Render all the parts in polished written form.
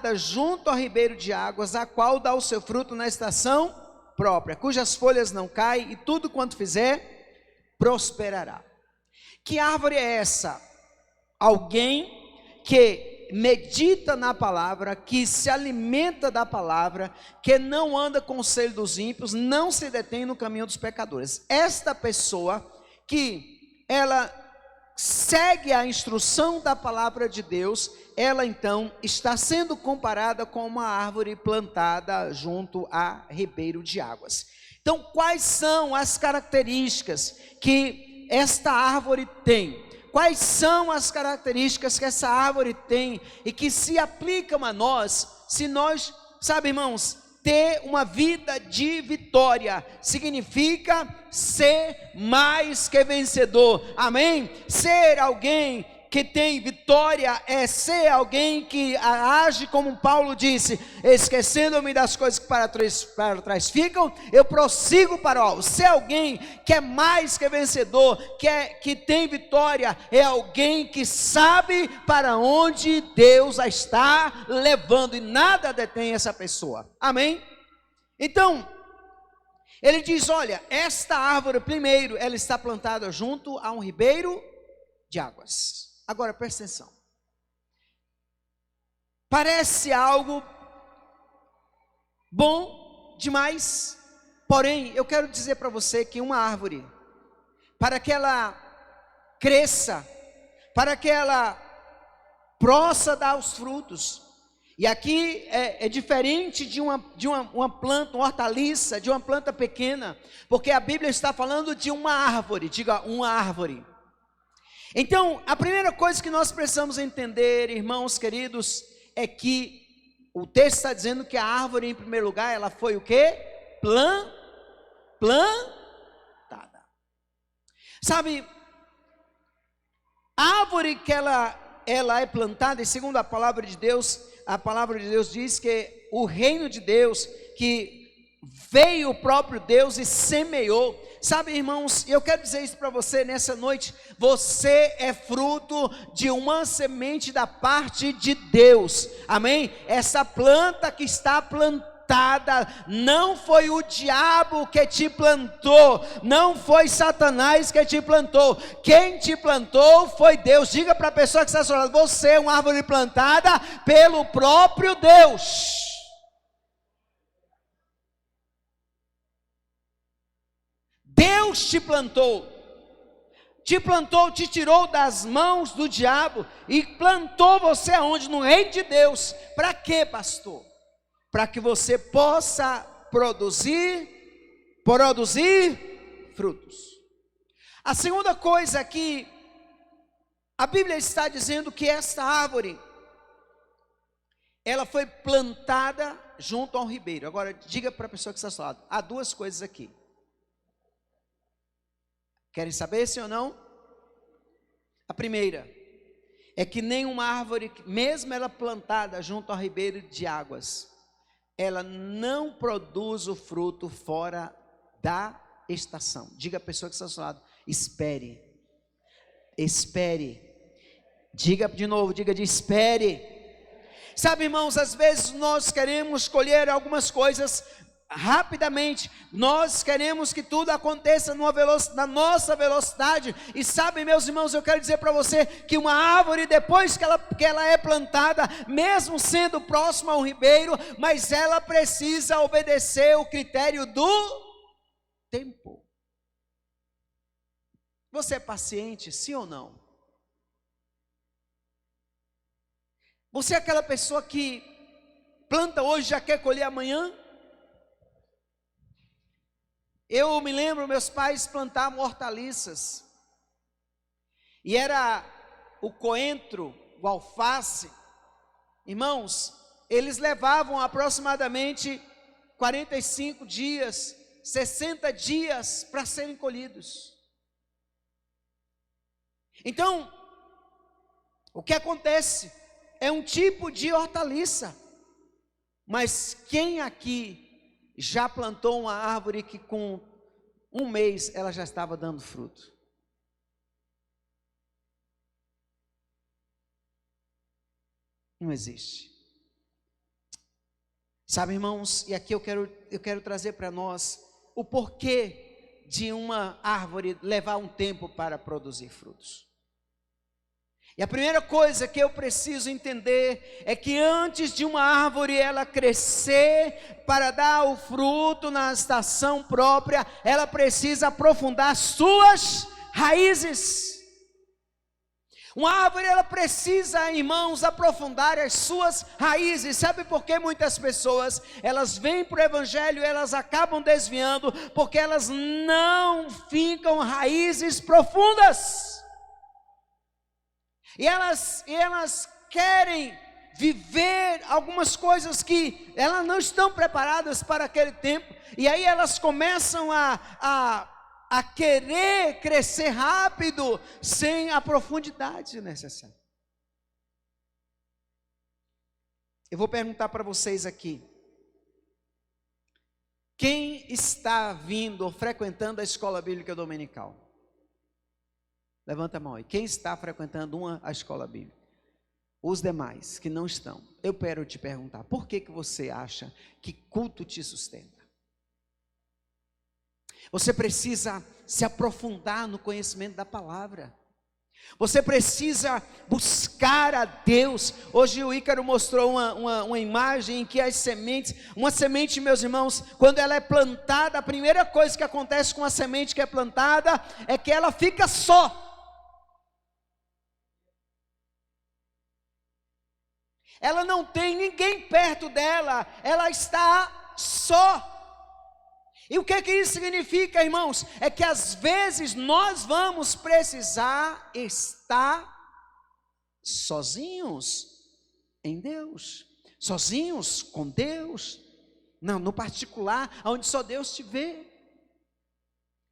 plantada junto ao ribeiro de águas, a qual dá o seu fruto na estação própria, cujas folhas não caem, e tudo quanto fizer, prosperará. Que árvore é essa? Alguém que medita na palavra, que se alimenta da palavra, que não anda com o conselho dos ímpios, não se detém no caminho dos pecadores. Esta pessoa que ela segue a instrução da palavra de Deus, ela então está sendo comparada com uma árvore plantada junto a ribeiro de águas. Então, quais são as características que esta árvore tem? Quais são as características que essa árvore tem e que se aplicam a nós, se nós, sabe, irmãos, ter uma vida de vitória, significa ser mais que vencedor, amém? Ser alguém que tem vitória é ser alguém que age como Paulo disse, esquecendo-me das coisas que para trás ficam, eu prossigo para o alvo. Ser alguém que é mais que vencedor, que tem vitória, é alguém que sabe para onde Deus a está levando, e nada detém essa pessoa, amém? Então, ele diz, olha, esta árvore, primeiro, ela está plantada junto a um ribeiro de águas. Agora, presta atenção. Parece algo bom demais, porém, eu quero dizer para você que uma árvore, para que ela cresça, para que ela possa dar os frutos, e aqui é diferente de uma planta, uma hortaliça, de uma planta pequena, porque a Bíblia está falando de uma árvore, diga uma árvore. Então, a primeira coisa que nós precisamos entender, irmãos queridos, é que o texto está dizendo que a árvore, em primeiro lugar, ela foi o quê? Plantada. Sabe, a árvore que ela é plantada, e segundo a palavra de Deus diz que o reino de Deus, que veio o próprio Deus e semeou. Sabe, irmãos, eu quero dizer isso para você nessa noite, você é fruto de uma semente da parte de Deus, amém? Essa planta que está plantada, não foi o diabo que te plantou, não foi Satanás que te plantou, quem te plantou foi Deus. Diga para a pessoa que está falando, você é uma árvore plantada pelo próprio Deus. Deus te plantou, te tirou das mãos do diabo e plantou você aonde? No reino de Deus. Para quê, pastor? Para que você possa produzir frutos. A segunda coisa é que a Bíblia está dizendo que esta árvore, ela foi plantada junto a um ribeiro. Agora, diga para a pessoa que está ao seu lado, há duas coisas aqui. Querem saber sim ou não? A primeira é que nenhuma árvore, mesmo ela plantada junto ao ribeiro de águas, ela não produz o fruto fora da estação. Diga a pessoa que está ao seu lado, espere. Diga de novo, diga de espere. Sabe, irmãos, às vezes nós queremos colher algumas coisas rapidamente, nós queremos que tudo aconteça na nossa velocidade, e sabe, meus irmãos, eu quero dizer para você, que uma árvore, depois que ela é plantada, mesmo sendo próxima ao ribeiro, mas ela precisa obedecer o critério do tempo. Você é paciente, sim ou não? Você é aquela pessoa que planta hoje e já quer colher amanhã? Eu me lembro, meus pais plantavam hortaliças, e era o coentro, o alface, irmãos, eles levavam aproximadamente 45 dias, 60 dias para serem colhidos. Então, o que acontece? É um tipo de hortaliça, mas quem aqui já plantou uma árvore que com um mês ela já estava dando fruto? Não existe. Sabe, irmãos, e aqui eu quero trazer para nós o porquê de uma árvore levar um tempo para produzir frutos. E a primeira coisa que eu preciso entender é que antes de uma árvore ela crescer para dar o fruto na estação própria, ela precisa aprofundar suas raízes. Uma árvore ela precisa, irmãos, aprofundar as suas raízes. Sabe por que muitas pessoas, elas vêm para o evangelho e elas acabam desviando? Porque elas não ficam raízes profundas. E elas querem viver algumas coisas que elas não estão preparadas para aquele tempo. E aí elas começam a querer crescer rápido, sem a profundidade necessária. Eu vou perguntar para vocês aqui. Quem está vindo ou frequentando a escola bíblica dominical? Levanta a mão aí. Quem está frequentando a escola bíblica? Os demais que não estão. Eu quero te perguntar, por que você acha que culto te sustenta? Você precisa se aprofundar no conhecimento da palavra. Você precisa buscar a Deus. Hoje o Ícaro mostrou uma imagem em que as sementes, uma semente, meus irmãos, quando ela é plantada, a primeira coisa que acontece com a semente que é plantada é que ela fica só. Ela não tem ninguém perto dela, ela está só. E o que isso significa, irmãos? É que às vezes nós vamos precisar estar sozinhos em Deus, sozinhos com Deus, não, no particular, onde só Deus te vê.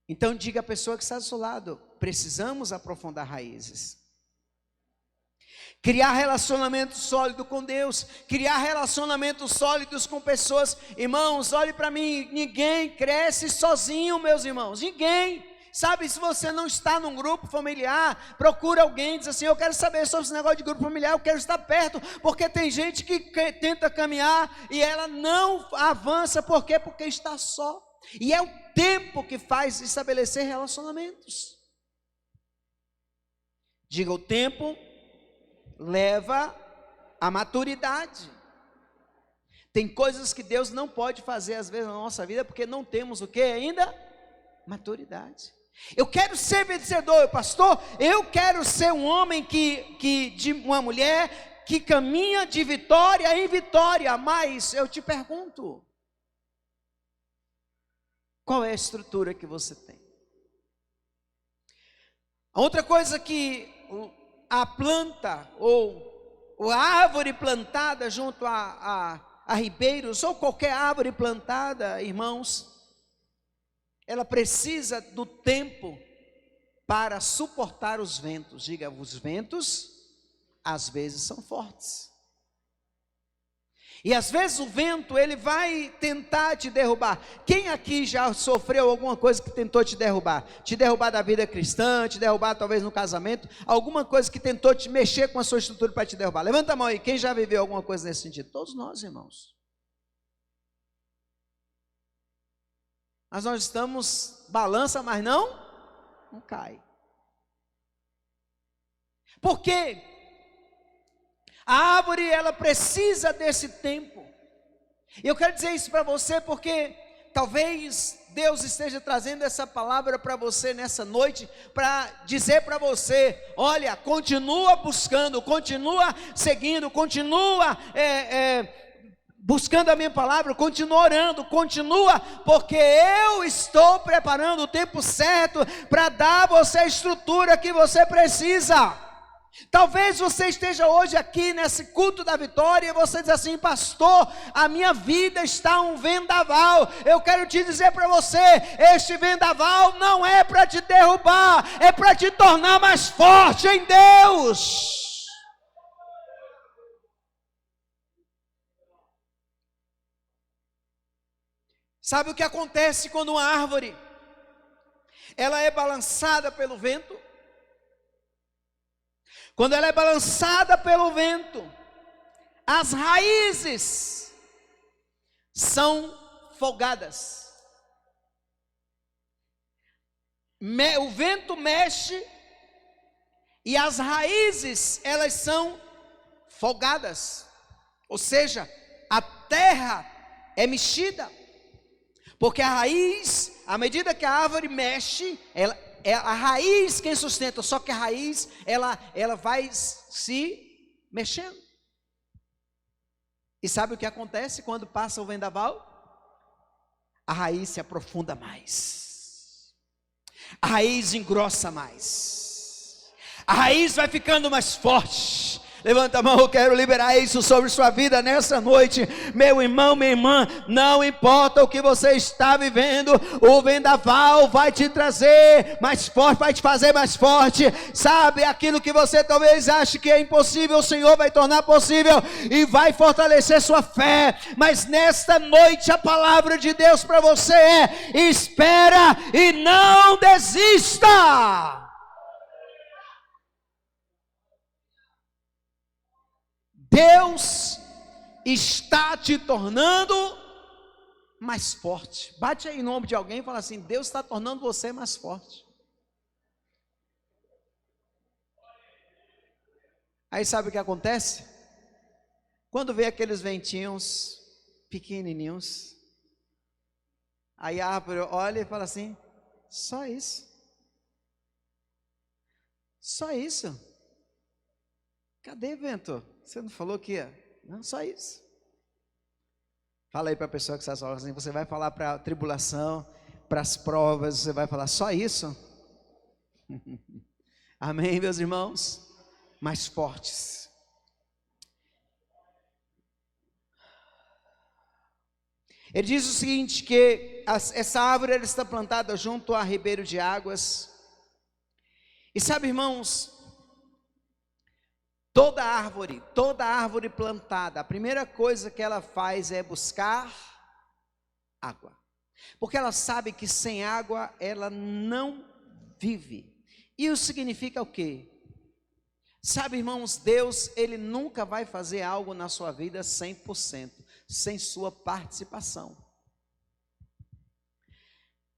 Então diga à pessoa que está do seu lado, precisamos aprofundar raízes. Criar relacionamento sólido com Deus, criar relacionamentos sólidos com pessoas. Irmãos, olhe para mim, ninguém cresce sozinho, meus irmãos, ninguém. Sabe, se você não está num grupo familiar, procura alguém, diz assim, eu quero saber sobre esse negócio de grupo familiar, eu quero estar perto, porque tem gente que tenta caminhar e ela não avança, por quê? Porque está só. E é o tempo que faz estabelecer relacionamentos. Diga, o tempo leva à maturidade. Tem coisas que Deus não pode fazer às vezes na nossa vida, porque não temos o que ainda? Maturidade. Eu quero ser vencedor, pastor, eu quero ser um homem de uma mulher que caminha de vitória em vitória, mas eu te pergunto, qual é a estrutura que você tem? Outra coisa que a planta ou a árvore plantada junto a ribeiros, ou qualquer árvore plantada, irmãos, ela precisa do tempo para suportar os ventos. Diga, os ventos às vezes são fortes. E às vezes o vento, ele vai tentar te derrubar. Quem aqui já sofreu alguma coisa que tentou te derrubar? Te derrubar da vida cristã, te derrubar talvez no casamento, alguma coisa que tentou te mexer com a sua estrutura para te derrubar. Levanta a mão aí, quem já viveu alguma coisa nesse sentido? Todos nós, irmãos. Mas nós estamos, balança, mas não cai. Por quê? A árvore, ela precisa desse tempo. E eu quero dizer isso para você porque talvez Deus esteja trazendo essa palavra para você nessa noite, para dizer para você, olha, continua buscando, continua seguindo, continua buscando a minha palavra, continua orando, continua, porque eu estou preparando o tempo certo para dar a você a estrutura que você precisa. Talvez você esteja hoje aqui nesse culto da vitória e você diz assim, pastor, a minha vida está um vendaval. Eu quero te dizer para você, este vendaval não é para te derrubar, é para te tornar mais forte em Deus. Sabe o que acontece quando uma árvore ela é balançada pelo vento? Quando ela é balançada pelo vento, as raízes são folgadas. O vento mexe e as raízes, elas são folgadas. Ou seja, a terra é mexida. Porque a raiz, à medida que a árvore mexe, ela, é a raiz quem sustenta, só que a raiz, ela vai se mexendo. E sabe o que acontece quando passa o vendaval? A raiz se aprofunda mais, a raiz engrossa mais, a raiz vai ficando mais forte. Levanta a mão, eu quero liberar isso sobre sua vida nessa noite, meu irmão, minha irmã. Não importa o que você está vivendo, o vendaval vai te trazer mais forte, vai te fazer mais forte. Sabe, aquilo que você talvez ache que é impossível, o Senhor vai tornar possível e vai fortalecer sua fé. Mas nesta noite a palavra de Deus para você é: espera e não desista. Deus está te tornando mais forte. Bate aí no ombro de alguém e fala assim: Deus está tornando você mais forte. Aí sabe o que acontece? Quando vê aqueles ventinhos pequenininhos, aí a árvore olha e fala assim: só isso? Só isso? Cadê, vento? Você não falou que ia? Não, só isso. Fala aí para a pessoa que está falando assim, você vai falar para a tribulação, para as provas, você vai falar só isso? Amém, meus irmãos? Mais fortes. Ele diz o seguinte, que essa árvore ela está plantada junto a ribeiro de águas. E sabe, irmãos, toda árvore plantada, a primeira coisa que ela faz é buscar água, porque ela sabe que sem água ela não vive. E isso significa o quê? Sabe, irmãos, Deus, Ele nunca vai fazer algo na sua vida 100%, sem sua participação.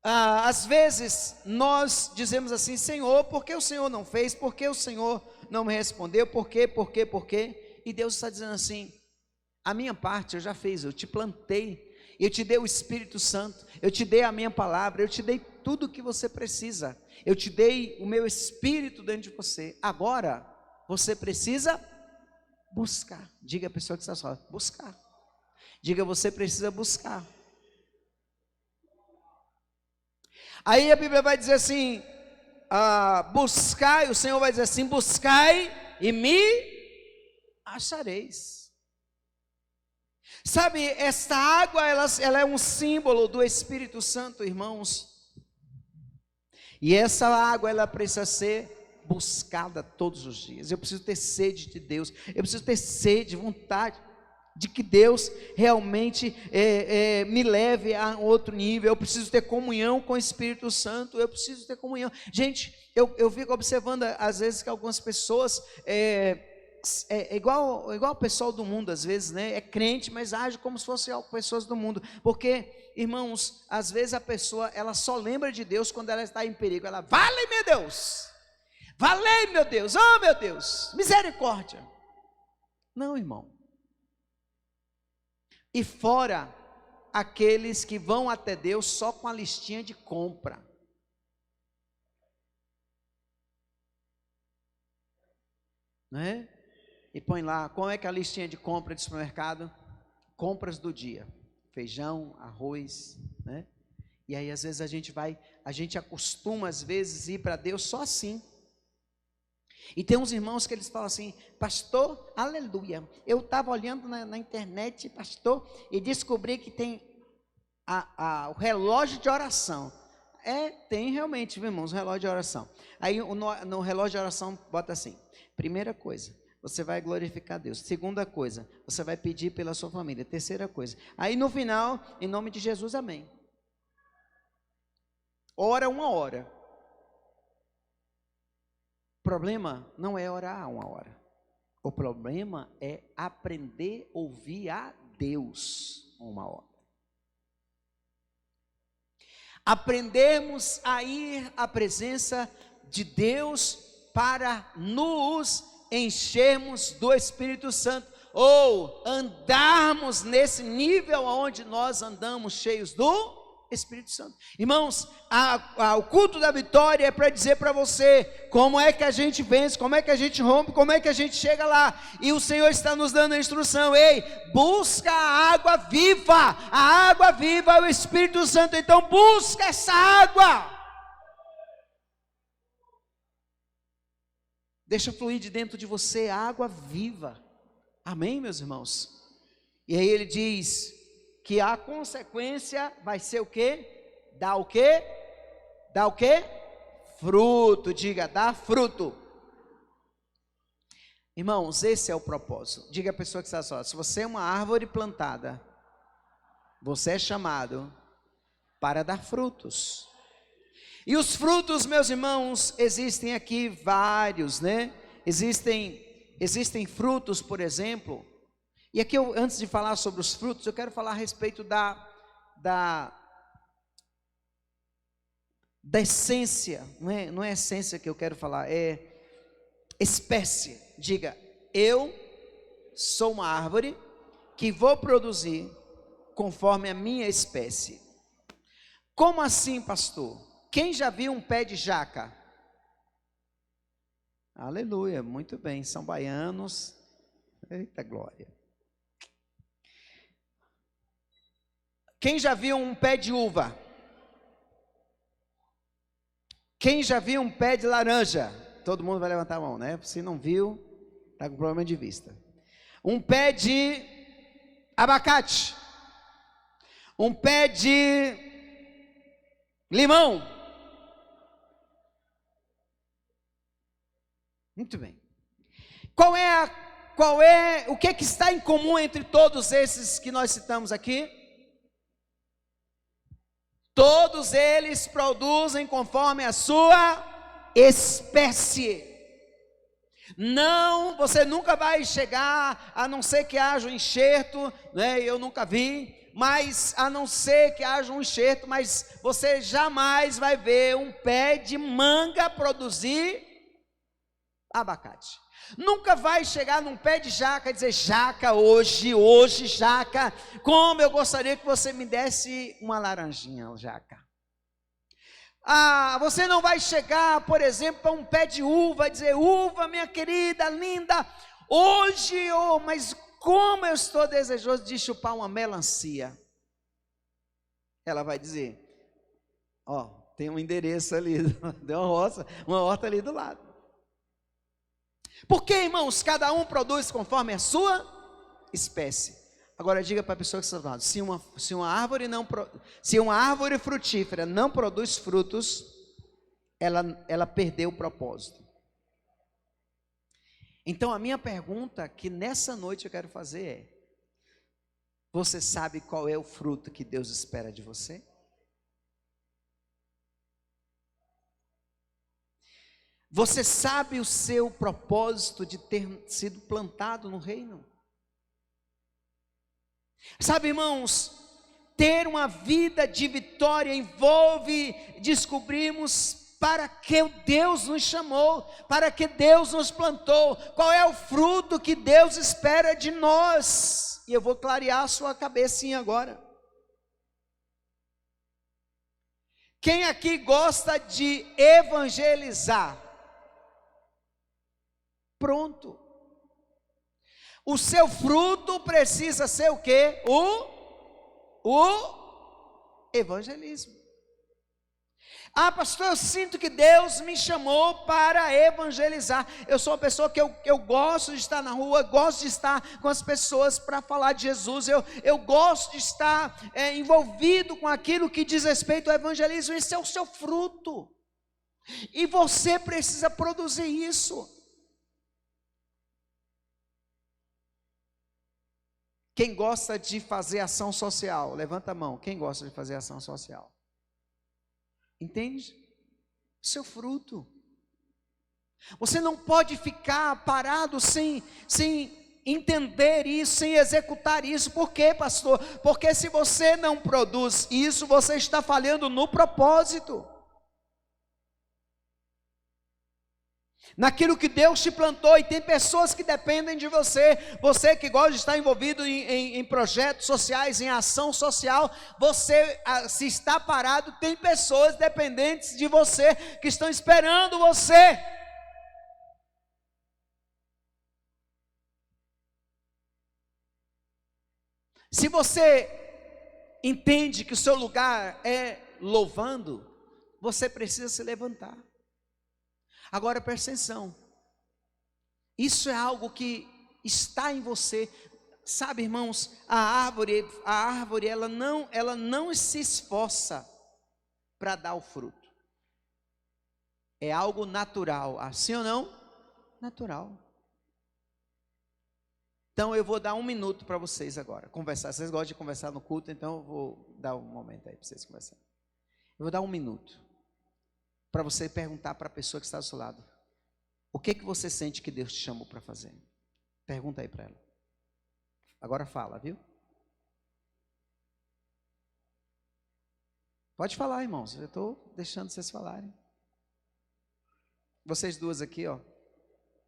Às vezes nós dizemos assim: Senhor, por que o Senhor não fez? Por que o Senhor não me respondeu? Por quê? E Deus está dizendo assim: a minha parte eu já fiz, eu te plantei, eu te dei o Espírito Santo, eu te dei a minha palavra, eu te dei tudo o que você precisa, eu te dei o meu Espírito dentro de você. Agora você precisa buscar. Diga a pessoa que está só, buscar. Diga, você precisa buscar. Aí a Bíblia vai dizer assim: buscai, o Senhor vai dizer assim: buscai e me achareis. Sabe, esta água, ela é um símbolo do Espírito Santo, irmãos. E essa água, ela precisa ser buscada todos os dias. Eu preciso ter sede de Deus, eu preciso ter sede, vontade de que Deus realmente me leve a outro nível. Eu preciso ter comunhão com o Espírito Santo, eu preciso ter comunhão. Gente, eu fico observando às vezes que algumas pessoas igual o pessoal do mundo, às vezes, né? É crente, mas age como se fossem pessoas do mundo. Porque, irmãos, às vezes a pessoa, ela só lembra de Deus quando ela está em perigo. Ela, vale meu Deus, valei meu Deus, oh meu Deus, misericórdia. Não, irmão. E fora aqueles que vão até Deus só com a listinha de compra. Não é? E põe lá, como é que é a listinha de compra de supermercado? Compras do dia, feijão, arroz, né? E aí às vezes a gente acostuma às vezes ir para Deus só assim. E tem uns irmãos que eles falam assim: pastor, aleluia, eu estava olhando na internet, pastor, e descobri que tem o relógio de oração. Tem realmente, viu, irmãos, relógio de oração. Aí no relógio de oração bota assim: primeira coisa, você vai glorificar Deus. Segunda coisa, você vai pedir pela sua família. Terceira coisa, aí no final, em nome de Jesus, amém. Ora uma hora. O problema não é orar uma hora. O problema é aprender a ouvir a Deus uma hora. Aprendemos a ir à presença de Deus para nos enchermos do Espírito Santo, ou andarmos nesse nível onde nós andamos cheios do Espírito Santo. Irmãos, o culto da vitória é para dizer para você como é que a gente vence, como é que a gente rompe, como é que a gente chega lá. E o Senhor está nos dando a instrução: ei, busca a água viva é o Espírito Santo. Então busca essa água, deixa fluir de dentro de você a água viva. Amém, meus irmãos? E aí ele diz que a consequência vai ser o quê? Dá o quê? Dá o quê? Fruto. Diga, dá fruto. Irmãos, esse é o propósito. Diga a pessoa que está só: se você é uma árvore plantada, você é chamado para dar frutos. E os frutos, meus irmãos, existem aqui vários, né? Existem frutos, por exemplo. E aqui, antes de falar sobre os frutos, eu quero falar a respeito da essência. Não é essência que eu quero falar, é espécie. Diga, eu sou uma árvore que vou produzir conforme a minha espécie. Como assim, pastor? Quem já viu um pé de jaca? Aleluia, muito bem, são baianos. Eita glória. Quem já viu um pé de uva? Quem já viu um pé de laranja? Todo mundo vai levantar a mão, né? Se não viu, está com problema de vista. Um pé de abacate. Um pé de limão. Muito bem. O que está em comum entre todos esses que nós citamos aqui? Todos eles produzem conforme a sua espécie. Não, você nunca vai chegar, a não ser que haja um enxerto, né? Eu nunca vi, mas a não ser que haja um enxerto, mas você jamais vai ver um pé de manga produzir abacate. Nunca vai chegar num pé de jaca e dizer: jaca, hoje, jaca, como eu gostaria que você me desse uma laranjinha, jaca. Você não vai chegar, por exemplo, a um pé de uva e dizer: uva, minha querida, linda, hoje, mas como eu estou desejoso de chupar uma melancia. Ela vai dizer: tem um endereço ali, tem uma horta ali do lado. Porque, irmãos, cada um produz conforme a sua espécie. Agora diga para a pessoa que está do lado: se uma árvore frutífera não produz frutos, ela perdeu o propósito. Então a minha pergunta que nessa noite eu quero fazer é: você sabe qual é o fruto que Deus espera de você? Você sabe o seu propósito de ter sido plantado no reino? Sabe, irmãos, ter uma vida de vitória envolve descobrirmos para que Deus nos chamou, para que Deus nos plantou, qual é o fruto que Deus espera de nós. E eu vou clarear a sua cabecinha agora. Quem aqui gosta de evangelizar? Pronto. O seu fruto precisa ser o quê? O evangelismo. Pastor, eu sinto que Deus me chamou para evangelizar. Eu sou uma pessoa que eu gosto de estar na rua, gosto de estar com as pessoas para falar de Jesus. Eu gosto de estar envolvido com aquilo que diz respeito ao evangelismo. Esse é o seu fruto. E você precisa produzir isso. Quem gosta de fazer ação social? Levanta a mão. Quem gosta de fazer ação social? Entende? Seu fruto. Você não pode ficar parado sem entender isso, sem executar isso. Por quê, pastor? Porque se você não produz isso, você está falhando no propósito, naquilo que Deus te plantou. E tem pessoas que dependem de você. Você que gosta de estar envolvido em projetos sociais, em ação social, você, se está parado, tem pessoas dependentes de você, que estão esperando você. Se você entende que o seu lugar é louvando, você precisa se levantar. Agora presta atenção, isso é algo que está em você. Sabe, irmãos, a árvore ela não se esforça para dar o fruto. É algo natural, assim ou não? Natural. Então eu vou dar 1 minuto para vocês agora conversar. Vocês gostam de conversar no culto, então eu vou dar um momento aí para vocês conversarem. Eu vou dar 1 minuto para você perguntar para a pessoa que está do seu lado: o que você sente que Deus te chamou para fazer? Pergunta aí para ela. Agora fala, viu? Pode falar, irmãos, eu estou deixando vocês falarem. Vocês duas aqui, ó.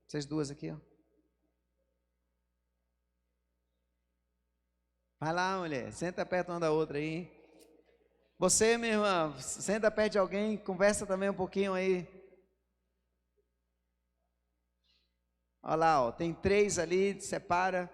Vocês duas aqui, ó. Vai lá, mulher, senta perto uma da outra aí. Você, minha irmã, senta perto de alguém, conversa também um pouquinho aí. Olha lá, ó, tem 3 ali, separa.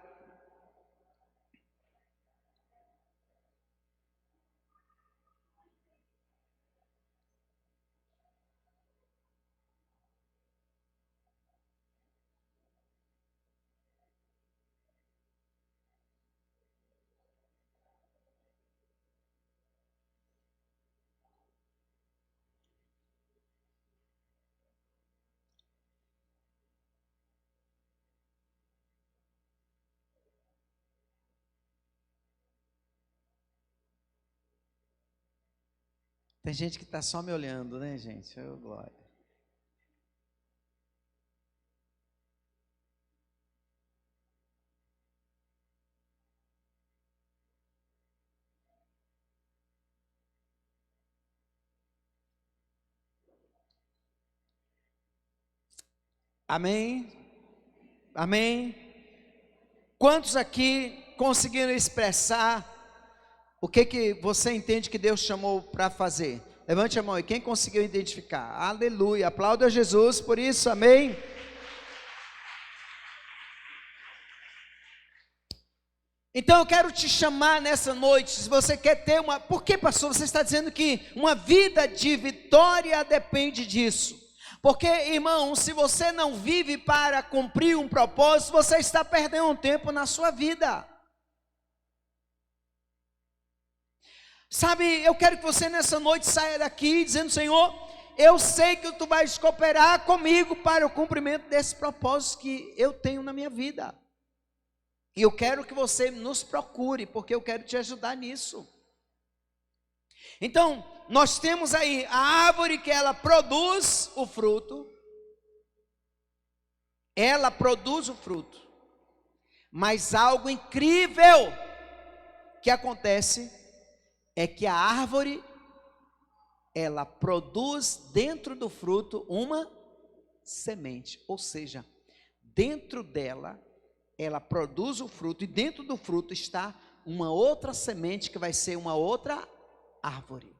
Tem gente que está só me olhando, né, gente? Oh, glória. Amém? Amém? Quantos aqui conseguiram expressar o que você entende que Deus chamou para fazer? Levante a mão aí, quem conseguiu identificar? Aleluia, aplauda Jesus por isso, amém? Então eu quero te chamar nessa noite, se você quer ter uma... Por que, pastor, você está dizendo que uma vida de vitória depende disso? Porque, irmão, se você não vive para cumprir um propósito, você está perdendo um tempo na sua vida. Sabe, eu quero que você nessa noite saia daqui dizendo: Senhor, eu sei que Tu vais cooperar comigo para o cumprimento desse propósito que eu tenho na minha vida. E eu quero que você nos procure, porque eu quero te ajudar nisso. Então, nós temos aí a árvore que ela produz o fruto. Ela produz o fruto. Mas algo incrível que acontece é que a árvore, ela produz dentro do fruto uma semente. Ou seja, dentro dela, ela produz o fruto, e dentro do fruto está uma outra semente que vai ser uma outra árvore.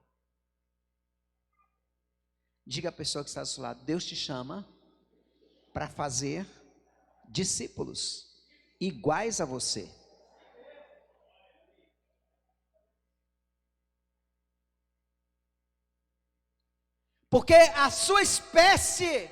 Diga à pessoa que está do seu lado: Deus te chama para fazer discípulos iguais a você. Porque a sua espécie,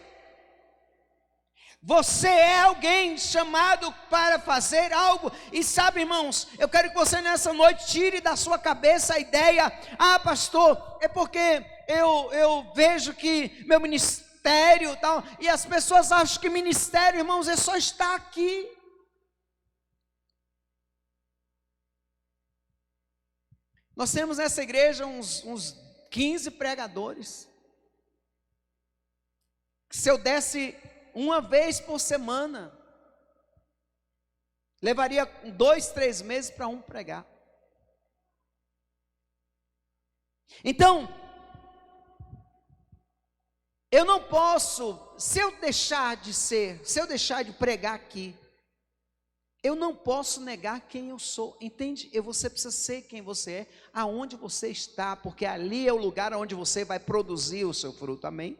você é alguém chamado para fazer algo. E sabe, irmãos, eu quero que você nessa noite tire da sua cabeça a ideia: ah, pastor, é porque eu vejo que meu ministério tal, e as pessoas acham que ministério, irmãos, é só estar aqui. Nós temos nessa igreja uns 15 pregadores. Se eu desse uma vez por semana, Levaria 2, 3 meses para um pregar. Então, eu não posso, se eu deixar de pregar aqui, eu não posso negar quem eu sou, entende? Você precisa ser quem você é, aonde você está, porque ali é o lugar onde você vai produzir o seu fruto, amém?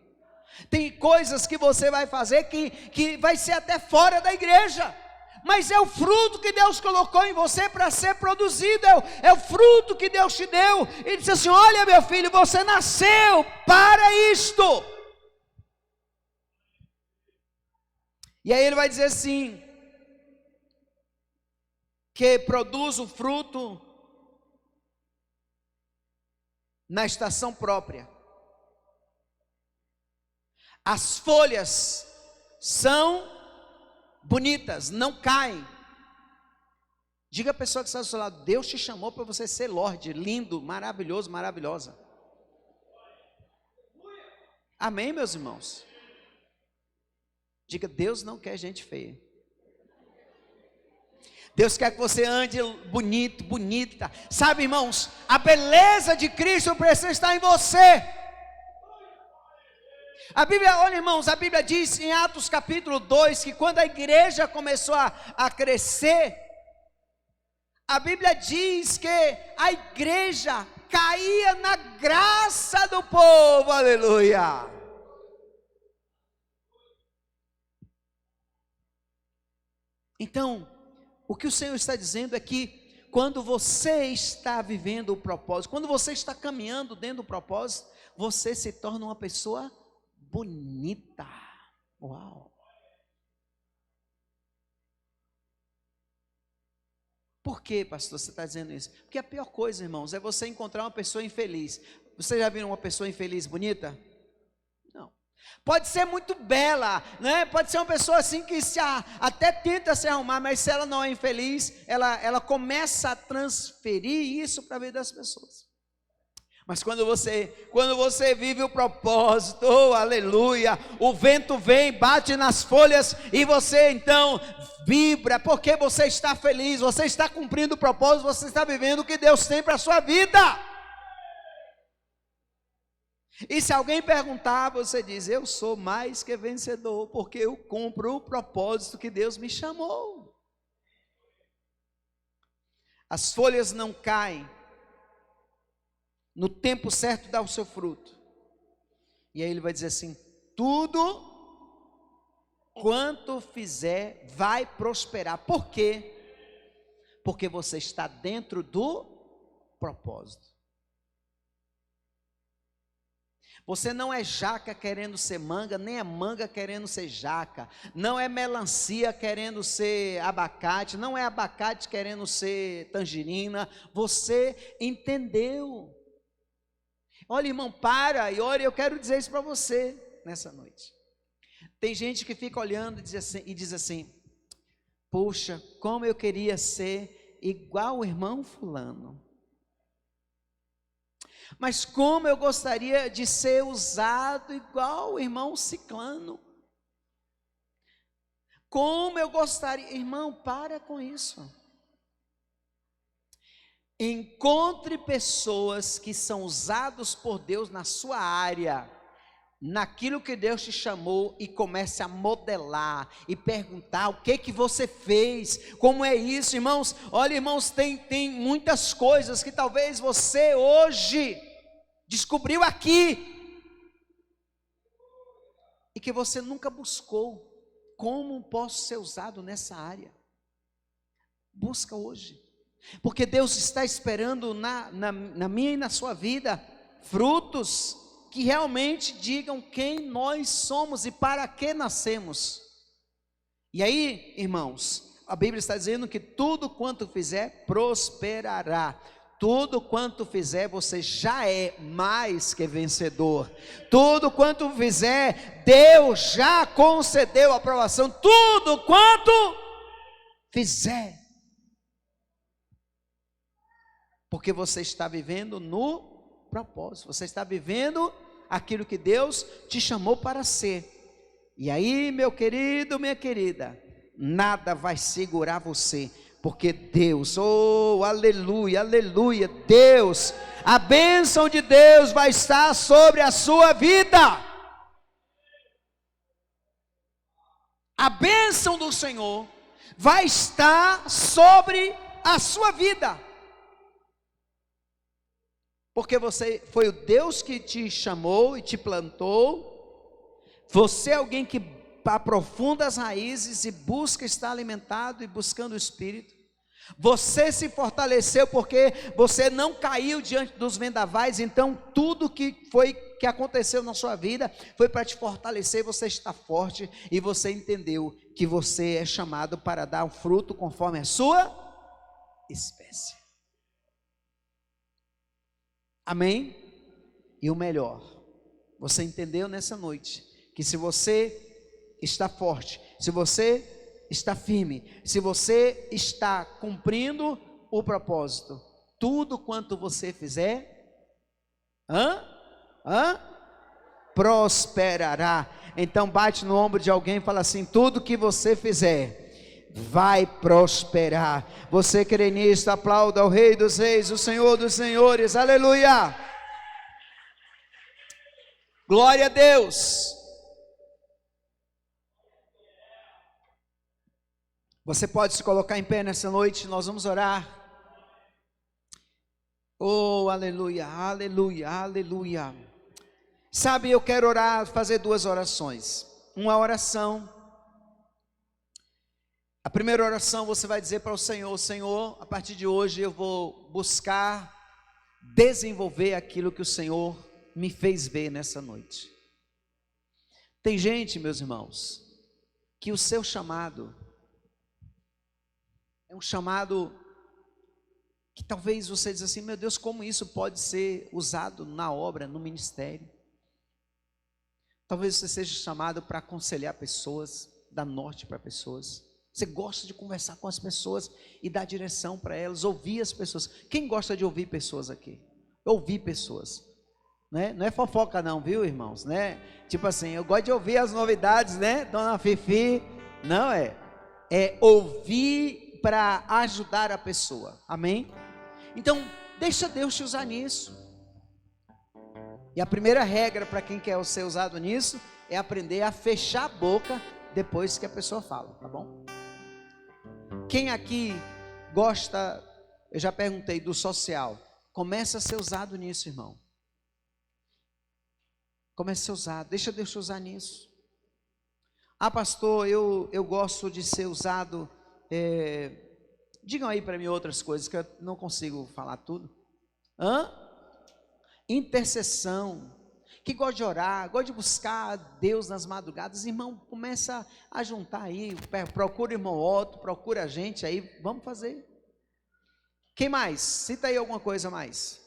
Tem coisas que você vai fazer que vai ser até fora da igreja, mas é o fruto que Deus colocou em você para ser produzido, é o fruto que Deus te deu. Ele disse assim: olha, meu filho, você nasceu para isto. E aí ele vai dizer assim, que produz o fruto na estação própria. As folhas são bonitas, não caem. Diga à pessoa que está do seu lado: Deus te chamou para você ser Lorde, lindo, maravilhoso, maravilhosa. Amém, meus irmãos? Diga: Deus não quer gente feia. Deus quer que você ande bonito, bonita. Sabe, irmãos, a beleza de Cristo precisa estar em você. A Bíblia, olha, irmãos, a Bíblia diz em Atos capítulo 2, que quando a igreja começou a crescer, a Bíblia diz que a igreja caía na graça do povo, aleluia. Então, o que o Senhor está dizendo é que quando você está vivendo o propósito, quando você está caminhando dentro do propósito, você se torna uma pessoa bonita. Uau! Por que, pastor, você está dizendo isso? Porque a pior coisa, irmãos, é você encontrar uma pessoa infeliz. Você já viu uma pessoa infeliz bonita? Não. Pode ser muito bela, né? Pode ser uma pessoa assim que até tenta se arrumar, mas se ela não é infeliz, ela começa a transferir isso para a vida das pessoas. Mas quando você vive o propósito, oh, aleluia, o vento vem, bate nas folhas e você então vibra, porque você está feliz, você está cumprindo o propósito, você está vivendo o que Deus tem para a sua vida. E se alguém perguntar, você diz: eu sou mais que vencedor, porque eu cumpro o propósito que Deus me chamou. As folhas não caem, no tempo certo dá o seu fruto. E aí ele vai dizer assim: tudo quanto fizer vai prosperar. Por quê? Porque você está dentro do propósito. Você não é jaca querendo ser manga, nem é manga querendo ser jaca, não é melancia querendo ser abacate, não é abacate querendo ser tangerina. Você entendeu? Olha, irmão, para e olha, eu quero dizer isso para você nessa noite. Tem gente que fica olhando e diz assim: puxa, como eu queria ser igual o irmão fulano. Mas como eu gostaria de ser usado igual o irmão ciclano. Como eu gostaria, irmão, para com isso. Encontre pessoas que são usados por Deus na sua área, naquilo que Deus te chamou, e comece a modelar e perguntar: o que você fez, como é isso, irmãos? Olha, irmãos, tem muitas coisas que talvez você hoje descobriu aqui e que você nunca buscou. Como posso ser usado nessa área? Busca hoje, porque Deus está esperando na minha e na sua vida frutos que realmente digam quem nós somos e para que nascemos. E aí, irmãos, a Bíblia está dizendo que tudo quanto fizer prosperará. Tudo quanto fizer, você já é mais que vencedor. Tudo quanto fizer, Deus já concedeu a aprovação. Tudo quanto fizer, porque você está vivendo no propósito, você está vivendo aquilo que Deus te chamou para ser. E aí, meu querido, minha querida, nada vai segurar você, porque Deus, oh, aleluia, aleluia, Deus, a bênção de Deus vai estar sobre a sua vida. A bênção do Senhor vai estar sobre a sua vida. Porque você foi o Deus que te chamou e te plantou. Você é alguém que aprofunda as raízes e busca estar alimentado e buscando o Espírito. Você se fortaleceu porque você não caiu diante dos vendavais. Então tudo que aconteceu na sua vida foi para te fortalecer. Você está forte e você entendeu que você é chamado para dar o fruto conforme a sua espécie. Amém? E o melhor, você entendeu nessa noite que se você está forte, se você está firme, se você está cumprindo o propósito, tudo quanto você fizer, prosperará. Então bate no ombro de alguém e fala assim: tudo que você fizer vai prosperar. Você crê nisso? Aplauda ao Rei dos Reis, o Senhor dos Senhores, aleluia, glória a Deus. Você pode se colocar em pé nessa noite, nós vamos orar. Oh, aleluia, aleluia, aleluia. Sabe, eu quero orar, fazer duas orações. Uma oração, a primeira oração você vai dizer para o Senhor: Senhor, a partir de hoje eu vou buscar desenvolver aquilo que o Senhor me fez ver nessa noite. Tem gente, meus irmãos, que o seu chamado é um chamado que talvez você diz assim: meu Deus, como isso pode ser usado na obra, no ministério? Talvez você seja chamado para aconselhar pessoas, dar norte para pessoas. Você gosta de conversar com as pessoas e dar direção para elas, ouvir as pessoas. Quem gosta de ouvir pessoas aqui? Ouvir pessoas, né? Não é fofoca não, viu, irmãos, né? Tipo assim, eu gosto de ouvir as novidades, né? Dona Fifi, não é ouvir para ajudar a pessoa, amém? Então, deixa Deus te usar nisso. E a primeira regra para quem quer ser usado nisso é aprender a fechar a boca depois que a pessoa fala, tá bom? Quem aqui gosta, eu já perguntei, do social, começa a ser usado nisso, irmão. Começa a ser usado, deixa Deus te usar nisso. Ah, pastor, eu gosto de ser usado. Digam aí para mim outras coisas que eu não consigo falar tudo. Intercessão. Que gosta de orar, gosta de buscar Deus nas madrugadas. Irmão, começa a juntar aí. Procura o irmão Otto, procura a gente aí. Vamos fazer. Quem mais? Cita aí alguma coisa mais.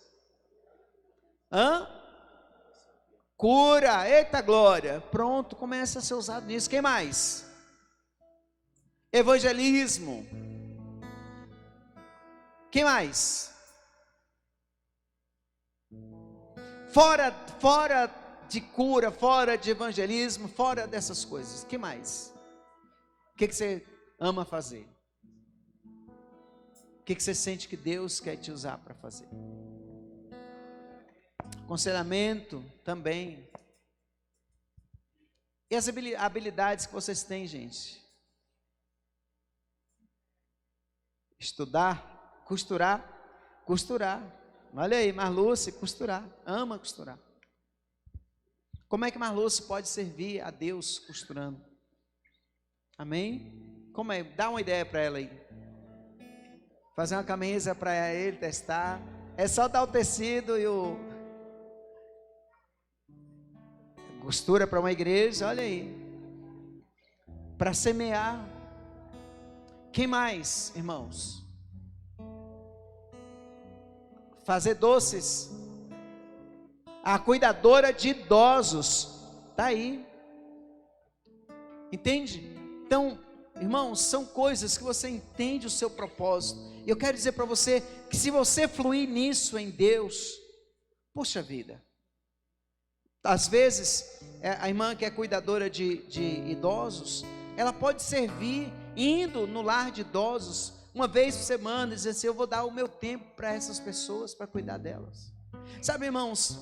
Cura. Eita glória. Pronto, começa a ser usado nisso. Quem mais? Evangelismo. Quem mais? Fora de cura, fora de evangelismo, fora dessas coisas. Que mais? O que você ama fazer? O que você sente que Deus quer te usar para fazer? Aconselhamento também. E as habilidades que vocês têm, gente? Estudar, costurar. Olha aí, Marluce, costurar, ama costurar. Como é que Marluce pode servir a Deus costurando? Amém? Como é? Dá uma ideia para ela aí. Fazer uma camisa para ele testar. É só dar o tecido e o... costura para uma igreja, olha aí. Para semear. Quem mais, irmãos? Fazer doces. A cuidadora de idosos. Está aí. Entende? Então, irmãos, são coisas que você entende o seu propósito. E eu quero dizer para você que se você fluir nisso em Deus, puxa vida. Às vezes, a irmã que é cuidadora de idosos, ela pode servir indo no lar de idosos, uma vez por semana, dizendo assim: eu vou dar o meu tempo para essas pessoas, para cuidar delas. Sabe, irmãos,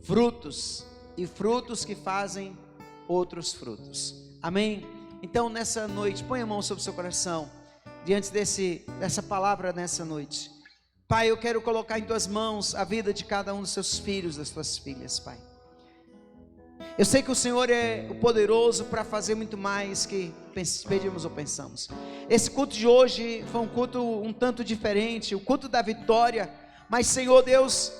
frutos e frutos que fazem outros frutos. Amém? Então nessa noite, põe a mão sobre o seu coração, diante dessa palavra nessa noite. Pai, eu quero colocar em tuas mãos a vida de cada um dos seus filhos, das tuas filhas, Pai. Eu sei que o Senhor é o poderoso para fazer muito mais que pedimos ou pensamos. Esse culto de hoje foi um culto um tanto diferente, o culto da vitória, mas Senhor Deus,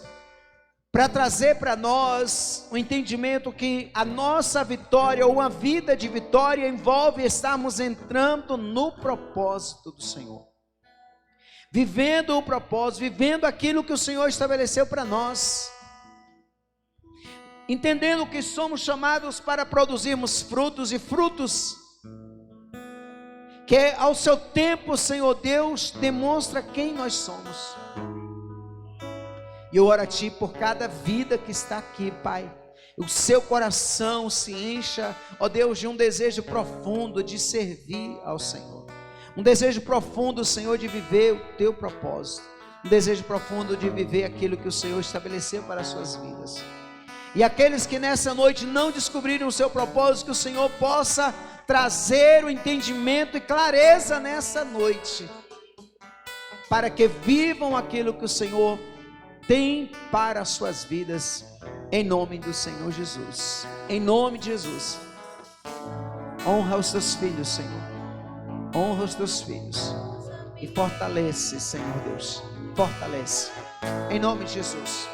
para trazer para nós o entendimento que a nossa vitória, ou uma vida de vitória, envolve estarmos entrando no propósito do Senhor, vivendo o propósito, vivendo aquilo que o Senhor estabeleceu para nós, entendendo que somos chamados para produzirmos frutos, e frutos que ao seu tempo, Senhor Deus, demonstra quem nós somos. E eu oro a Ti por cada vida que está aqui, Pai. O seu coração se encha, ó Deus, de um desejo profundo de servir ao Senhor. Um desejo profundo, Senhor, de viver o Teu propósito. Um desejo profundo de viver aquilo que o Senhor estabeleceu para as suas vidas. E aqueles que nessa noite não descobriram o seu propósito, que o Senhor possa trazer o entendimento e clareza nessa noite, para que vivam aquilo que o Senhor tem para as suas vidas, em nome do Senhor Jesus. Em nome de Jesus. Honra os teus filhos, Senhor. Honra os teus filhos e fortalece, Senhor Deus. Fortalece, em nome de Jesus.